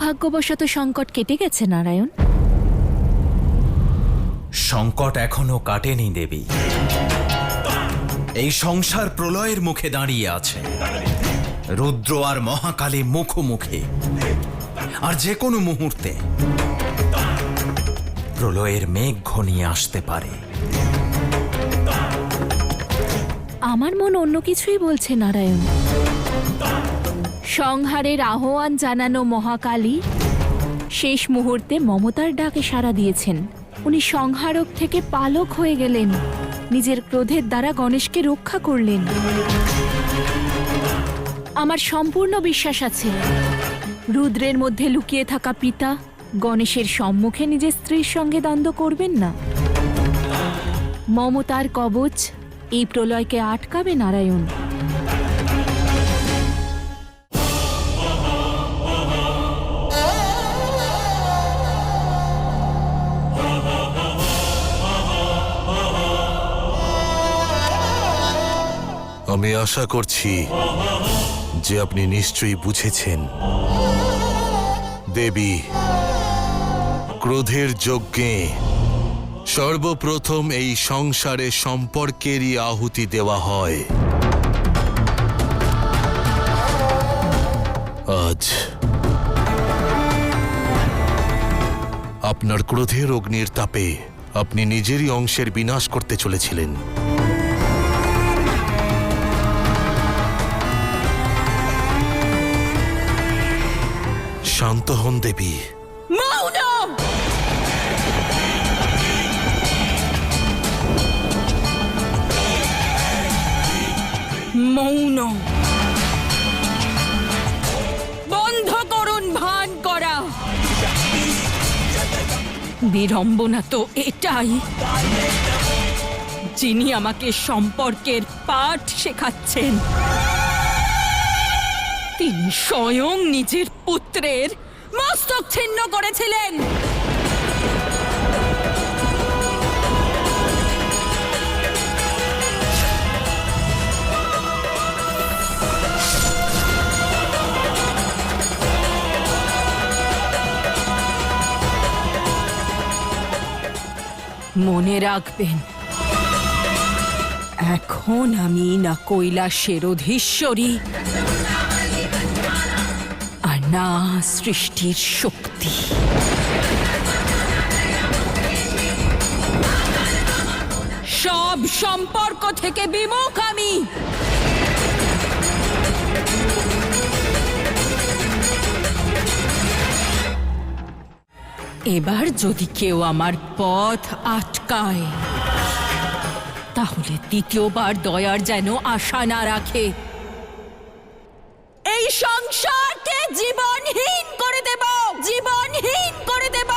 সৌভাগ্যবশত সংকট কেটে গেছে নারায়ণ। সংকট এখনো কাটেনি দেবী। এই সংসার প্রলয়ের মুখে দাঁড়িয়ে আছে, রুদ্র আর মহাকালী মুখোমুখি। আর যে কোনো মুহূর্তে প্রলয়ের মেঘ ঘনিয়ে আসতে পারে। আমার মন অন্য কিছুই বলছে নারায়ণ। সংহারের আহ্বান জানানো মহাকালী শেষ মুহূর্তে মমতার ডাকে সাড়া দিয়েছেন। উনি সংহারক থেকে পালক হয়ে গেলেন, নিজের ক্রোধের দ্বারা গণেশকে রক্ষা করলেন। আমার সম্পূর্ণ বিশ্বাস আছে রুদ্রের মধ্যে লুকিয়ে থাকা পিতা গণেশের সম্মুখে নিজের স্ত্রীর সঙ্গে দ্বন্দ্ব করবেন না। মমতার কবচ এই প্রলয়কে আটকাবে নারায়ণ। আমি আশা করছি যে আপনি নিশ্চয়ই বুঝেছেন দেবী, ক্রোধের যজ্ঞে সর্বপ্রথম এই সংসারে সম্পর্কেরই আহুতি দেওয়া হয়। আজ আপনার ক্রোধের অগ্নির তাপে আপনি নিজেরই অংশের বিনাশ করতে চলেছিলেন। শান্ত হন দেবী। মৌন! মৌন! বন্ধ করুন ভান করা। বিড়ম্বনা তো এটাই, যিনি আমাকে সম্পর্কের পাঠ শেখাচ্ছেন তিনি স্বয়ং নিজের পুত্রের মস্তক ছিন্ন করেছিলেন। মনে রাখবেন, এখন আমি না কৈলাসের অধীশ্বরী আর না সৃষ্টির শক্তি। সব সম্পর্ক থেকে বিমুখ আমি। এবার যদি কেউ আমার পথ আটকায় তাহলে দ্বিতীয়বার দয়ার যেন আশা না রাখে। এই সংসারকে জীবনহীন করে দেব, জীবনহীন করে দেব।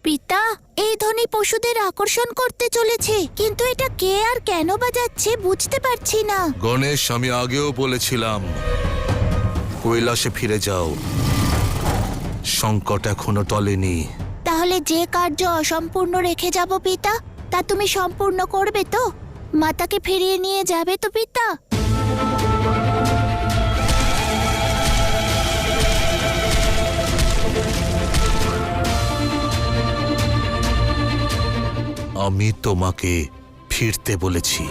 পিতা, এই ধ্বনি পশুদের আকর্ষণ করতে চলেছে, কিন্তু এটা কে আর কেন বাজাচ্ছে বুঝতে পারছি না। গণেশ, আমি আগেও বলেছিলাম কৈলাসে ফিরে যাও, সংকট এখনো টলেনি। তাহলে যে কার্য অসম্পূর্ণ রেখে যাব পিতা, তা তুমি সম্পূর্ণ করবে তো? মাতাকে ফিরিয়ে নিয়ে যাবে তো পিতা? আমি তোমাকে ফিরতে বলেছি।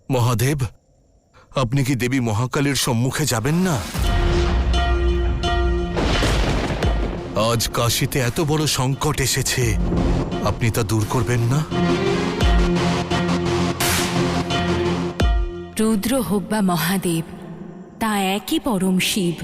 মহাদেব, আপনি কি দেবী মহাকালীর সম্মুখে যাবেন না? আজ কাশীতে এত বড় সংকট এসেছে, আপনি তা দূর করবেন না? রুদ্র হোক বা মহাদেব, তা একই পরম শিব।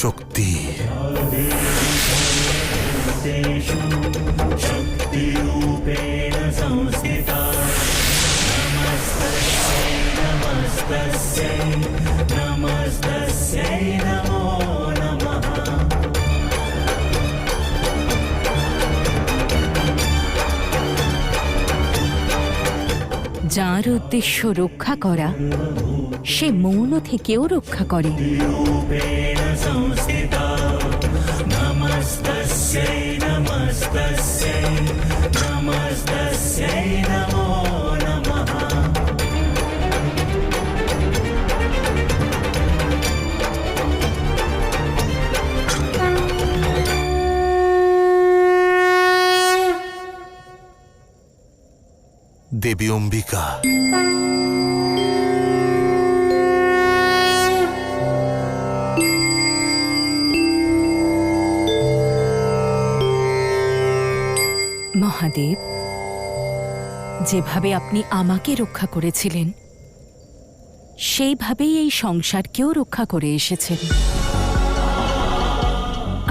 শক্তি। যার উদ্দেশ্য রক্ষা করা, সে মৌন থেকেও রক্ষা করে। দেবী অম্বিকা, মহাদেব, যেভাবে আপনি আমাকে রক্ষা করেছিলেন, সেইভাবেই এই সংসারকেও রক্ষা করে এসেছেন।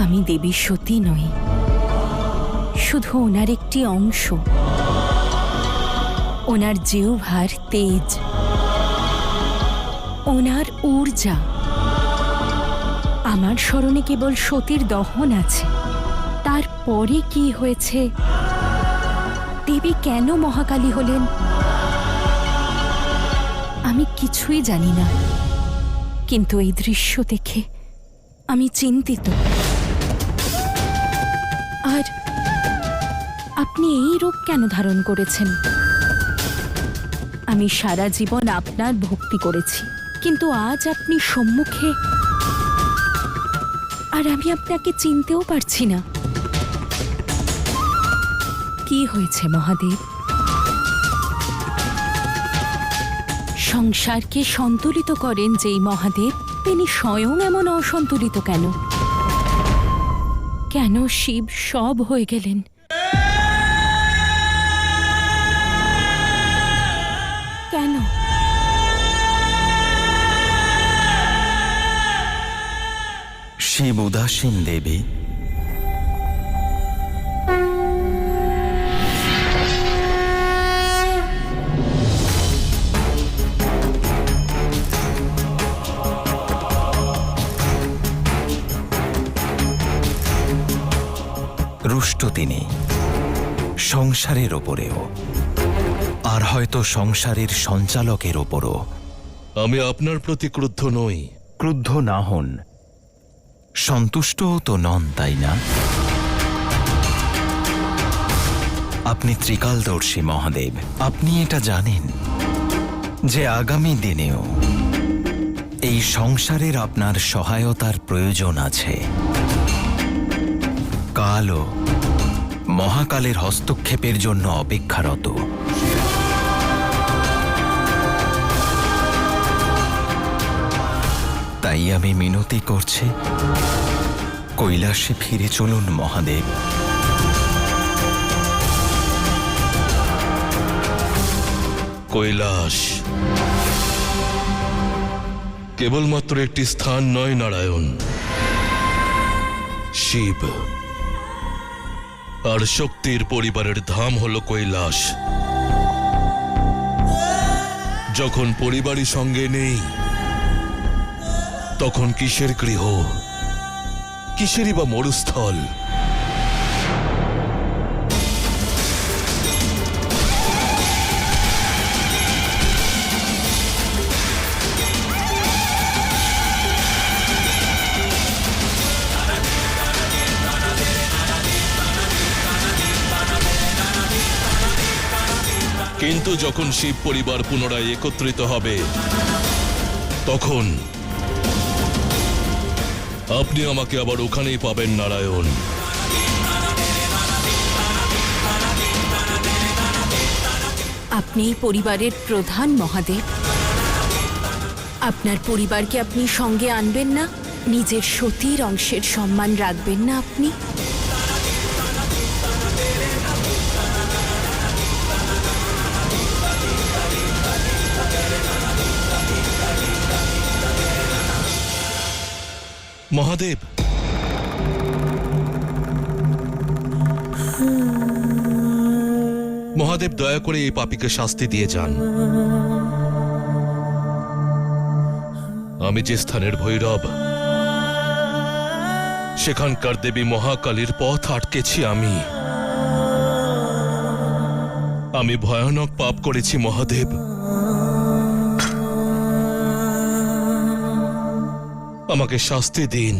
আমি দেবী সতী নই, শুধু ওনার একটি অংশ। ওনার জিহ্বার তেজ, ওনার ঊর্জা। আমার স্মরণে কেবল সতীর দহন আছে। তারপরে কি হয়েছে, দেবী কেন মহাকালী হলেন, আমি কিছুই জানি না। কিন্তু এই দৃশ্য দেখে আমি চিন্তিত। আর আপনি এই রূপ কেন ধারণ করেছেন? আমি সারা জীবন আপনার ভক্তি করেছি, কিন্তু আজ আপনি সম্মুখে, আর আমি আপনাকে চিনতেও পারছি না। কি হয়েছে মহাদেব? সংসারকে সন্তুলিত করেন যেই মহাদেব, তিনি স্বয়ং এমন অসন্তুলিত কেন? কেন শিব সব হয়ে গেলেন? কেন? শিব উদাসীন দেবী। রুষ্ট তিনি সংসারের ওপরেও, আর হয়তো সংসারের সঞ্চালকের ওপরও। আমি আপনার প্রতি ক্রুদ্ধ নই। ক্রুদ্ধ না হন, সন্তুষ্টও তো নন, তাই না? আপনি ত্রিকালদর্শী মহাদেব। আপনি এটা জানেন যে আগামী দিনেও এই সংসারের আপনার সহায়তার প্রয়োজন আছে। কালও মহাকালের হস্তক্ষেপের জন্য অপেক্ষারত। তাই আমি মিনতি করছি, কৈলাসে ফিরে চলুন মহাদেব। কৈলাস কেবলমাত্র একটি স্থান নয় নারায়ণ, শিব আর শক্তির পরিবারের ধাম হল কৈলাস। যখন পরিবারই সঙ্গে নেই তখন কিসের গৃহ, কিসেরই বা মরুস্থল? কিন্তু যখন শিব পরিবার পুনরায় একত্রিত হবে তখন আপনি আমাকে আবার ওখানেই পাবেন নারায়ণ। আপনি পরিবারের প্রধান মহাদেব। আপনার পরিবারকে আপনি সঙ্গে আনবেন না? নিজের সতীর অংশের সম্মান রাখবেন না আপনি? মহাদেব, মহাদেব দয়া করে এই পাপীকে শাস্তি দিয়ে যান। আমি যে স্থানের ভৈরব, সেখানকার দেবী মহাকালীর পথ আটকেছি আমি ভয়ানক পাপ করেছি মহাদেব। আমাকে শাস্তি দিন।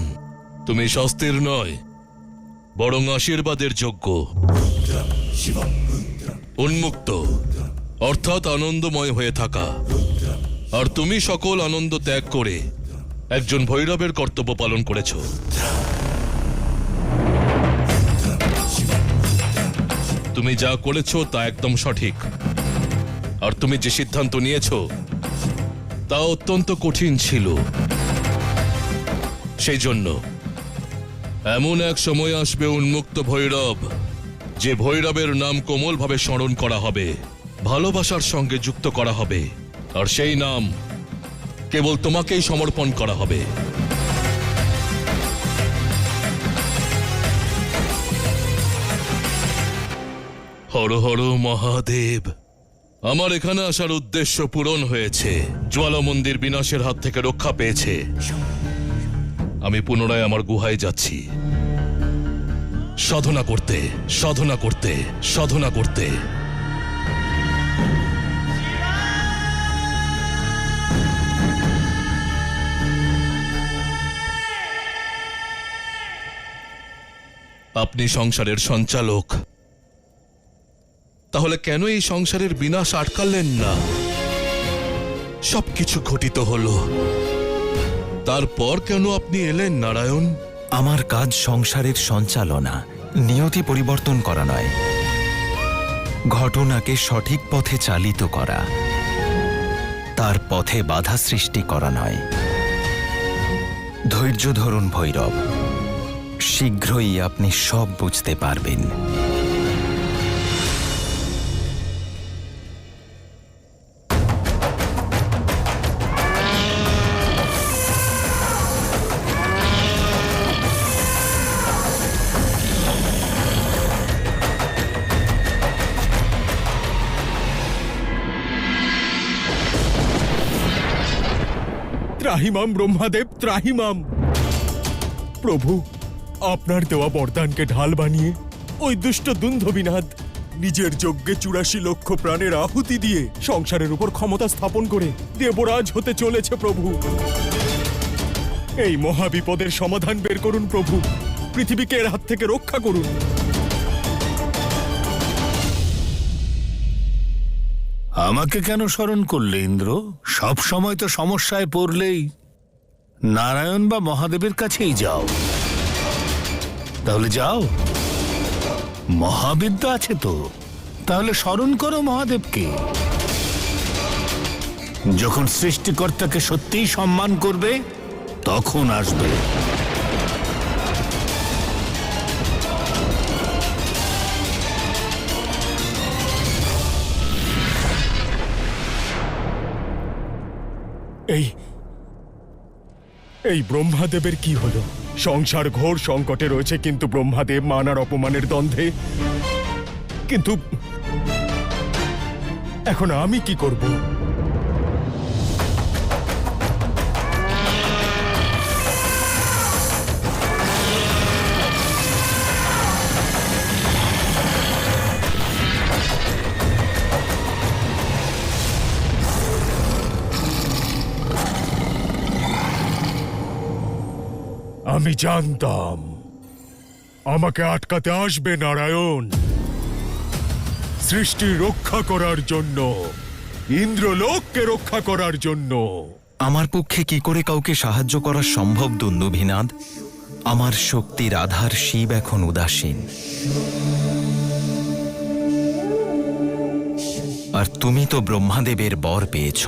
তুমি শাস্তির নয় বরং আশীর্বাদের যোগ্য। উন্মুক্ত অর্থাৎ আনন্দময় হয়ে থাকা, আর তুমি সকল আনন্দ ত্যাগ করে একজন ভৈরবের কর্তব্য পালন করেছ। তুমি যা করেছ তা একদম সঠিক, আর তুমি যে সিদ্ধান্ত নিয়েছ তা অত্যন্ত কঠিন ছিল। সেই জন্য এমন এক সময় আসবে উন্মুক্ত ভৈরব, যে ভৈরবের নাম কোমলভাবে স্মরণ করা হবে, ভালোবাসার সঙ্গে যুক্ত করা হবে, আর সেই নাম কেবল তোমাকেই সমর্পণ করা হবে। হর হর মহাদেব, আমার এখানে আসার উদ্দেশ্য পূরণ হয়েছে। জ্বালা মন্দির বিনাশের হাত থেকে রক্ষা পেয়েছে। আমি পুনরায় আমার গুহায় যাচ্ছি, সাধনা করতে সাধনা করতে সাধনা করতে। আপনি সংসারের সঞ্চালক, তাহলে কেন এই সংসারের বিনাশ আটকালেন না? সবকিছু ঘটিত হলো, তারপর কেন আপনি এলেন নারায়ণ? আমার কাজ সংসারের সঞ্চালনা, নিয়তি পরিবর্তন করা নয়, ঘটনাকে সঠিক পথে চালিত করা, তার পথে বাধা সৃষ্টি করা নয়। ধৈর্য ধরুন ভৈরব, শীঘ্রই আপনি সব বুঝতে পারবেন। ত্রাহিমাম ব্রহ্মাদেব, ত্রাহিমাম। প্রভু, আপনার দেওয়া বরদানকে ঢাল বানিয়ে ওই দুষ্ট দুন্ধবিনাদ নিজের যজ্ঞে ৮৪ লক্ষ প্রাণের আহুতি দিয়ে সংসারের উপর ক্ষমতা স্থাপন করে দেবরাজ হতে চলেছে। প্রভু, এই মহাবিপদের সমাধান বের করুন প্রভু, পৃথিবীকে এর হাত থেকে রক্ষা করুন। আমাকে কেন স্মরণ করলে ইন্দ্র? সব সময় তো সমস্যায় পড়লেই নারায়ণ বা মহাদেবের কাছেই যাও। তাহলে যাও, মহাবিদ্যা আছে তো, তাহলে স্মরণ করো মহাদেবকে। যখন সৃষ্টিকর্তাকে সত্যিই সম্মান করবে তখন আসবে। এই এই ব্রহ্মাদেবের কি হলো? সংসার ঘোর সংকটে রয়েছে, কিন্তু ব্রহ্মাদেব মান আর অপমানের দ্বন্দ্বে। কিন্তু এখন আমি কি করব? আমি জানতাম আমাকে আটকাতে আসবে নারায়ণ। সৃষ্টি রক্ষা করার জন্য, ইন্দ্রলোককে রক্ষা করার জন্য। আমার পক্ষে কি করে কাউকে সাহায্য করা সম্ভব দুন্দুভিনাদ? আমার শক্তির আধার শিব এখন উদাসীন, আর তুমি তো ব্রহ্মাদেবের বর পেয়েছ।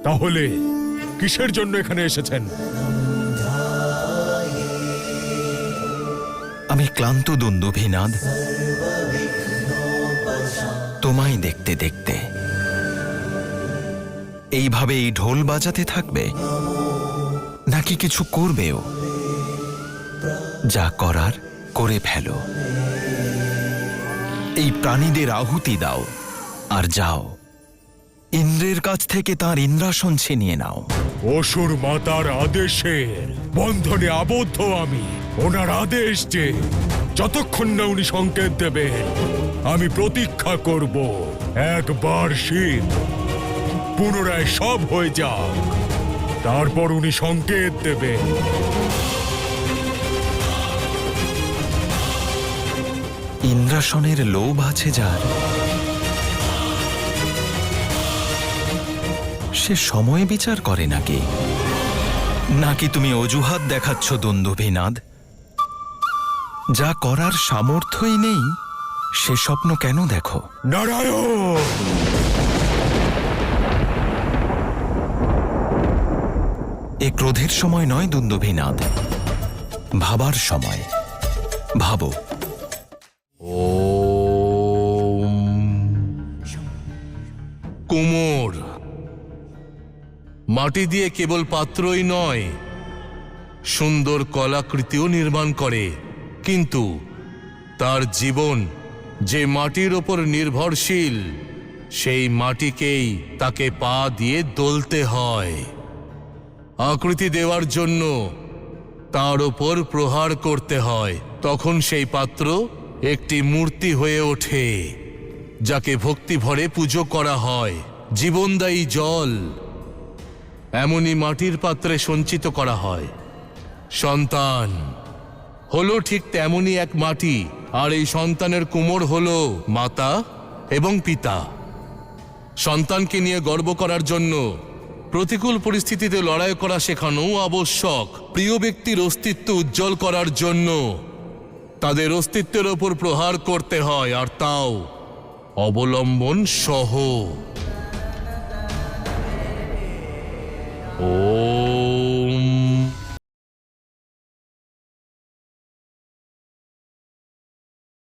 তাহলে কিসের জন্য এখানে এসেছেন? আমি ক্লান্ত দুন্দুভিনাদ, তোমায় দেখতে দেখতে। এইভাবে এই ঢোল বাজাতে থাকবে নাকি কিছু করবেও? যা করার করে ফেলো। এই প্রাণীদের আহুতি দাও আর যাও, ইন্দ্রের কাছ থেকে তার ইন্দ্রাসন ছিনিয়ে নাও। অসুর মাতার আদেশের বন্ধনে আবদ্ধ আমি। ওনার আদেশ যে যতক্ষণ না উনি সংকেত দেবেন, আমি প্রতীক্ষা করব একবার শিব পুনরায় সব হয়ে যাক, তারপর উনি সংকেত দেবেন। ইন্দ্রাসনের লোভ আছে যার, সে সময় বিচার করে নাকি? নাকি তুমি অজুহাত দেখাচ্ছ দুন্দুভিনাদ? যা করার সামর্থ্যই নেই সে স্বপ্ন কেন দেখো? নারায়ণ! এ ক্রোধের সময় নয় দুন্দুভিনাদ, ভাবার সময়। ভাবো। কুমোর মাটি দিয়ে কেবল পাত্রই নয়, সুন্দর কলাকৃতিও নির্মাণ করে, কিন্তু তার জীবন যে মাটির ওপর নির্ভরশীল, সেই মাটিকেই তাকে পা দিয়ে দলতে হয়। আকৃতি দেওয়ার জন্য তার ওপর প্রহার করতে হয়, তখন সেই পাত্র একটি মূর্তি হয়ে ওঠে, যাকে ভক্তি ভরে পুজো করা হয়। জীবনদায়ী জল এমনই মাটির পাত্রে সঞ্চিত করা হয়। সন্তান হলো ঠিক তেমনই এক মাটি, আর এই সন্তানের কুমোর হলো মাতা এবং পিতা। সন্তানকে নিয়ে গর্ব করার জন্য প্রতিকূল পরিস্থিতিতে লড়াই করা শেখানো আবশ্যক। প্রিয় ব্যক্তির অস্তিত্ব উজ্জ্বল করার জন্য তাদের অস্তিত্বের ওপর প্রহার করতে হয়, আর তাও অবলম্বন সহ। ও